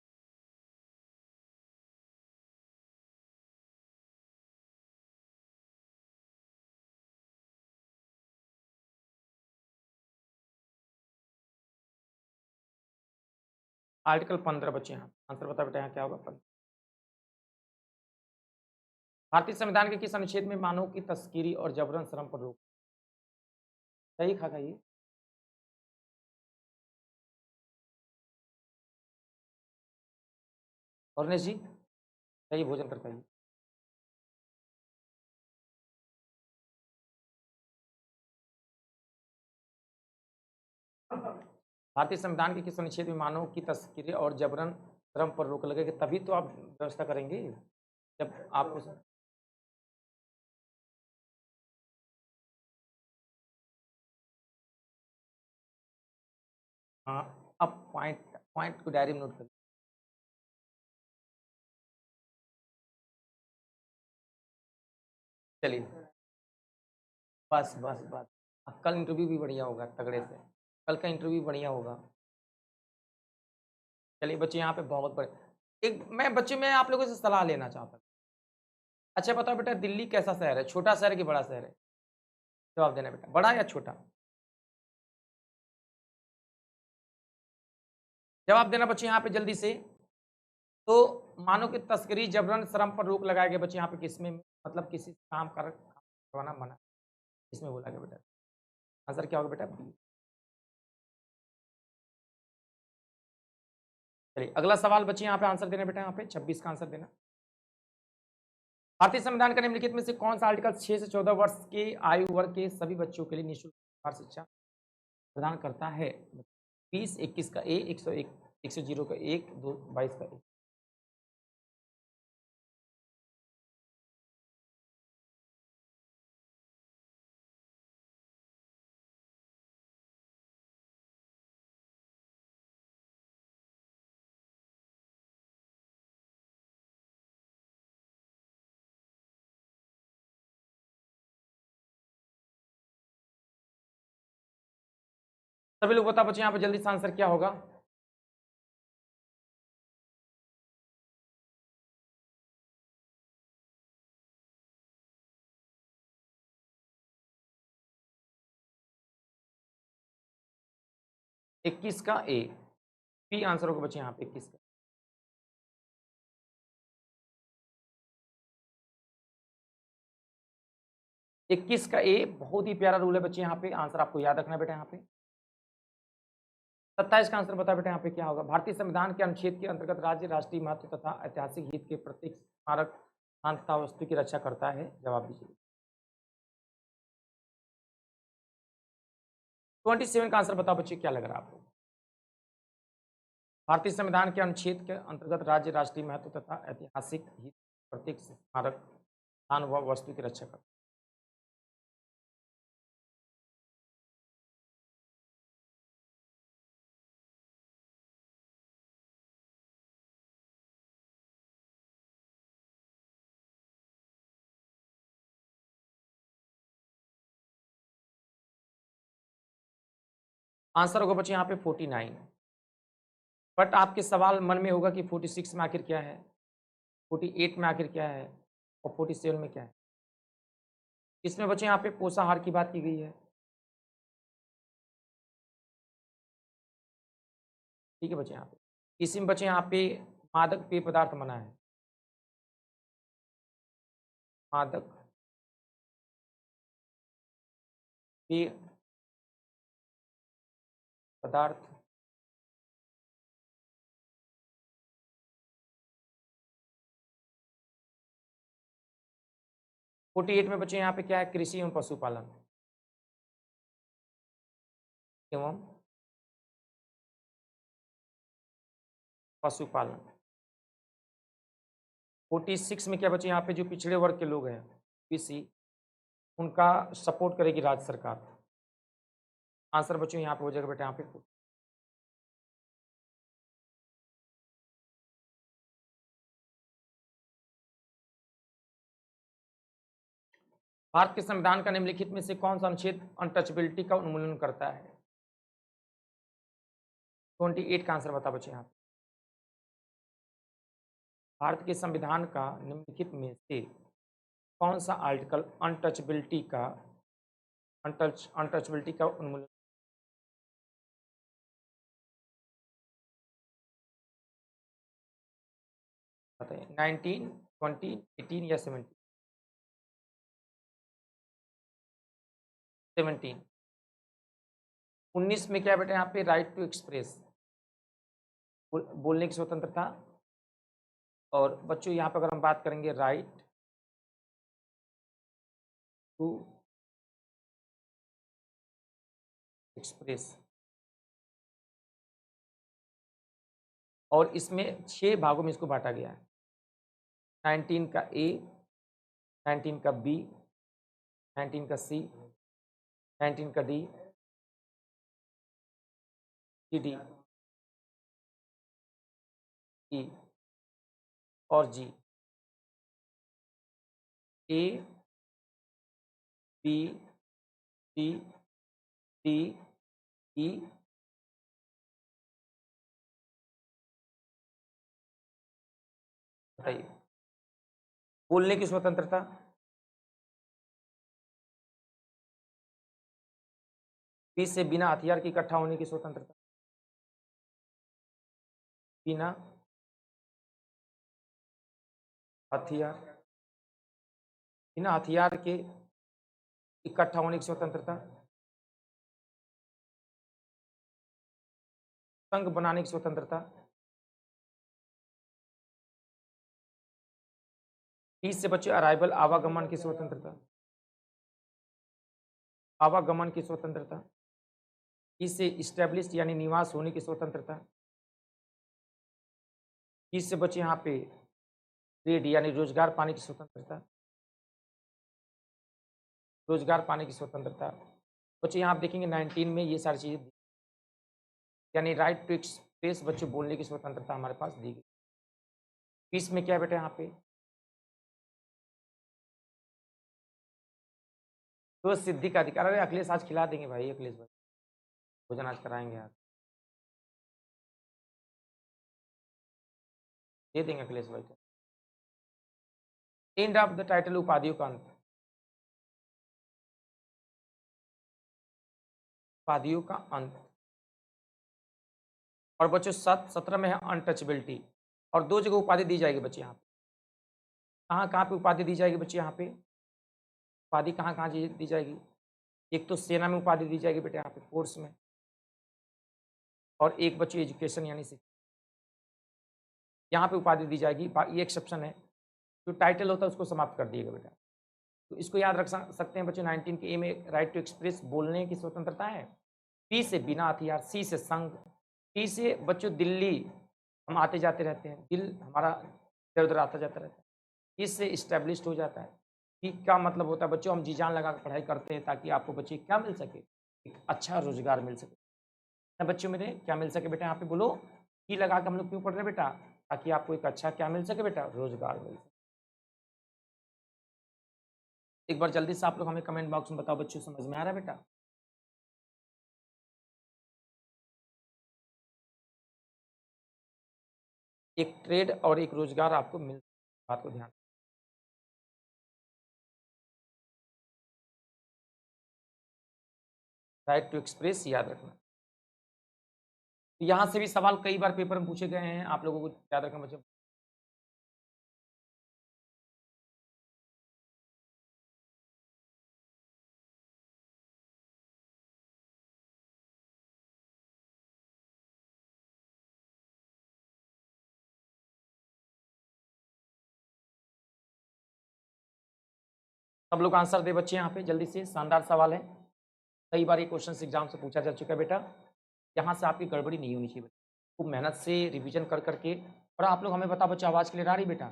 Speaker 1: आर्टिकल 15 बच्चे, यहाँ आंसर बता बेटा, यहाँ क्या होगा? 15। भारतीय संविधान के किस अनुच्छेद में मानव की तस्करी और जबरन श्रम पर रोक? खाइए, खाइए। और जी, खाइए, भोजन कर खाइए। भारतीय संविधान के किस अनुच्छेद में मानव की तस्करी और जबरन श्रम पर रोक लगेगी? तभी तो आप व्यवस्था करेंगे, जब आपको हाँ, आप पॉइंट पॉइंट को डायरी में नोट करिए। चलिए, बस, बस, बस। कल इंटरव्यू भी बढ़िया होगा तगड़े से। कल का इंटरव्यू बढ़िया होगा। चलिए बच्चे, यहाँ पे बहुत बड़े मैं आप लोगों से सलाह लेना चाहता हूँ। अच्छा बताओ बेटा, दिल्ली कैसा शहर है? छोटा शहर है कि बड़ा शहर है? जवाब देना बेटा, बड़ा या छोटा? जवाब देना बच्चे यहाँ पे जल्दी से। तो मानो कि तस्करी, जबरन श्रम पर रोक लगाया गया बच्चे यहाँ पे किसमें, मतलब किसी काम करवाना मना, इसमें बोला गया बेटा। आंसर क्या होगा बेटा? बी। चलिए अगला सवाल बच्चे यहाँ पे आंसर देना बेटा, यहाँ पे 26 का आंसर देना। भारतीय संविधान का निम्नलिखित में से कौन सा आर्टिकल 6 से 14 वर्ष के आयु वर्ग के सभी बच्चों के लिए निःशुल्क शिक्षा प्रदान करता है? 20, 21 का ए, 101, 100 का 1, 2, 22 का ए। सभी लोग बता बच्चे यहाँ पे जल्दी से आंसर क्या होगा? इक्कीस का ए, बी आंसर होगा बच्चे यहाँ पे 21 का। इक्कीस का ए बहुत ही प्यारा रूल है बच्चे, यहाँ पे आंसर आपको याद रखना बेटा। यहाँ पे 27 का आंसर बता बेटा, यहाँ पे क्या होगा? भारतीय संविधान के अनुच्छेद के अंतर्गत राज्य राष्ट्रीय महत्व तथा ऐतिहासिक हित के प्रत्येक स्मारक स्थान तथा वस्तु की रक्षा करता है। जवाब दीजिए। 27 का आंसर बताओ बच्चे, क्या लग रहा है आपको? भारतीय संविधान के अनुच्छेद के अंतर्गत राज्य राष्ट्रीय महत्व तथा ऐतिहासिक हित प्रत्येक स्मारक स्थान व वस्तु की रक्षा करता है। आंसर होगा बच्चे यहाँ पे 49। बट आपके सवाल मन में होगा कि 46 में आखिर क्या है, 48 में आखिर क्या है, और 47 में क्या है? इसमें बच्चे यहाँ पे पोषाहार की बात की गई है। ठीक है बच्चे, यहाँ पे इसी में बच्चे यहाँ पे मादक पेय पदार्थ मना है। मादक पेय पदार्थ 48 में बच्चे यहाँ पे क्या है? कृषि एवं पशुपालन एवं पशुपालन। 46 में क्या बच्चे यहाँ पे जो पिछड़े वर्ग के लोग हैं, ओबीसी, उनका सपोर्ट करेगी राज्य सरकार। आंसर बच्चों यहाँ पे हो जाएगा बेटा, यहाँ पे भारत के संविधान का निम्नलिखित में से कौन सा अनुच्छेद अनटचेबिलिटी का उन्मूलन करता है? 28 का आंसर बता बच्चे यहाँ पे। भारत के संविधान का निम्नलिखित में से कौन सा आर्टिकल अनटचेबिलिटी का उन्मूलन? बताइए, 19, 20, 18 या 17? 17। 19 में क्या है बेटा यहाँ पे राइट टू एक्सप्रेस, बोलने की स्वतंत्रता। और बच्चों यहाँ पर अगर हम बात करेंगे राइट टू एक्सप्रेस, और इसमें 6 भागों में इसको बांटा गया है। 19 का ए, 19 का बी, 19 का सी, 19 का डी, सी डी, ई और जी। A B C D E, बताइए। बोलने की स्वतंत्रता, बी से बिना हथियार के इकट्ठा होने की स्वतंत्रता, बिना हथियार, बिना हथियार के इकट्ठा होने की स्वतंत्रता, संघ बनाने की स्वतंत्रता, टी से बच्चे अराइवल आवागमन की स्वतंत्रता, आवागमन की स्वतंत्रता, ई से इस्टेब्लिश यानी निवास होने की स्वतंत्रता, ई से बच्चे यहाँ पे ट्रेड यानी रोजगार पाने की स्वतंत्रता, रोजगार पाने की स्वतंत्रता। बच्चे यहाँ आप देखेंगे 19 में ये सारी चीजें यानी राइट टू एक्सप्रेस बच्चों बोलने की स्वतंत्रता हमारे पास दी गई। 20 में क्या है बेटा यहाँ पे तो सिद्धि का अधिकार। अरे अखिलेश आज खिला देंगे भाई, अखिलेश भाई भोजन आज कराएंगे, आज दे देंगे अखिलेश भाई को। एंड ऑफ द टाइटल उपाधियों का अंत, उपाधियों का अंत। और बच्चों 17 में है अनटचबिलिटी, और 2 जगह उपाधि दी जाएगी बच्चे यहाँ पे। कहाँ कहाँ पे उपाधि दी जाएगी बच्चे यहाँ पे, उपाधि कहाँ कहाँ दी जाएगी। एक तो सेना में उपाधि दी जाएगी बेटे यहाँ पे फोर्स में, और एक बच्चे एजुकेशन यानी शिक्षा, यहाँ पे उपाधि दी जाएगी। ये एक्सेप्शन है, जो टाइटल होता है उसको समाप्त कर दिएगा बेटा। तो इसको याद रख सकते हैं बच्चे। 19 के ए में राइट टू एक्सप्रेस बोलने की स्वतंत्रता है, बी से बिना हथियार, सी से संघ, टी से बच्चों दिल्ली, हम आते जाते रहते हैं, दिल हमारा इधर उधर आता जाता रहता है, इससे इस्टेब्लिश्ड हो जाता है। कि क्या मतलब होता है बच्चों, हम जी जान लगा कर पढ़ाई करते हैं ताकि आपको बच्चे क्या मिल सके, एक अच्छा रोजगार मिल सके। बच्चों मेरे क्या मिल सके बेटा, यहाँ पे बोलो की लगा के हम लोग क्यों पढ़ रहे हैं बेटा, ताकि आपको एक अच्छा क्या मिल सके बेटा, रोजगार मिल सके। एक बार जल्दी से आप लोग हमें कमेंट बॉक्स में बताओ बच्चों, समझ में आ रहा है बेटा। एक ट्रेड और एक रोजगार आपको मिल, बात को ध्यान, राइट टू एक्सप्रेस याद रखना। यहाँ से भी सवाल कई बार पेपर में पूछे गए हैं, आप लोगों को याद रखना बच्चों। सब लोग आंसर दे बच्चे यहाँ पे जल्दी से, शानदार सवाल है, कई बार ये क्वेश्चन एग्जाम से पूछा जा चुका है बेटा। यहाँ से आपकी गड़बड़ी नहीं होनी चाहिए बेटा, खूब मेहनत से रिवीजन कर करके। और आप लोग हमें बताओ बच्चे, आवाज़ क्लियर आ रही बेटा।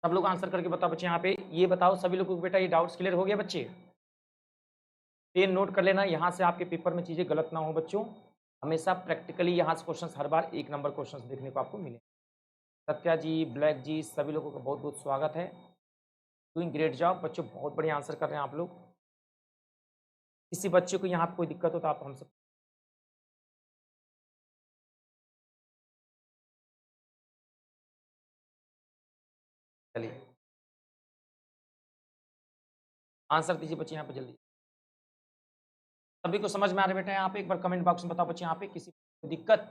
Speaker 1: सब लोग आंसर करके बताओ बच्चे यहाँ पे, ये बताओ सभी लोगों को बेटा, ये डाउट्स क्लियर हो गया बच्चे। पेन नोट कर लेना, यहाँ से आपके पेपर में चीज़ें गलत ना हो बच्चों। हमेशा प्रैक्टिकली यहाँ से क्वेश्चंस हर बार 1 नंबर क्वेश्चंस देखने को आपको मिले। सत्या जी, ब्लैक जी, सभी लोगों का बहुत-बहुत स्वागत है। डूइंग ग्रेट जॉब बच्चों, बहुत बढ़िया आंसर कर रहे हैं आप लोग। किसी बच्चे को यहाँ पे कोई दिक्कत हो तो आप हमसे चलिए आंसर दीजिए बच्चे यहाँ पे जल्दी। सभी को समझ में आ रहा है बेटा? यहाँ पे एक बार कमेंट बॉक्स में बताओ बच्चे, यहाँ पे किसी को दिक्कत?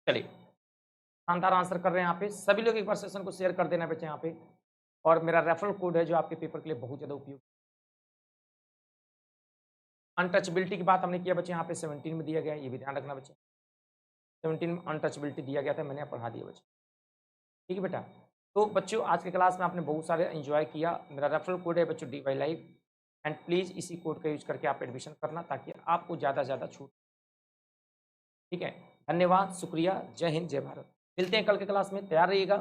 Speaker 1: चलिए शानदार आंसर कर रहे हैं यहाँ पे सभी लोग। एक बार सेशन को शेयर कर देना बच्चे यहाँ पे। और मेरा रेफरल कोड है जो आपके पेपर के लिए बहुत ज़्यादा उपयोग। अनटचबिलिटी की बात हमने किया बच्चे, यहाँ पे 17 में दिया गया है, ये भी ध्यान रखना बच्चे। 17 में अनटचबिलिटी दिया गया था, मैंने पढ़ा दिया बच्चे। ठीक है बेटा। तो बच्चों आज के क्लास में आपने बहुत सारे एंजॉय किया। मेरा रेफरल कोड है बच्चों D Y live, and please इसी कोड का यूज करके आप एडमिशन करना ताकि आपको ज़्यादा से ज़्यादा छूट। ठीक है, धन्यवाद, शुक्रिया, जय हिंद, जय भारत। मिलते हैं कल के क्लास में, तैयार रहिएगा।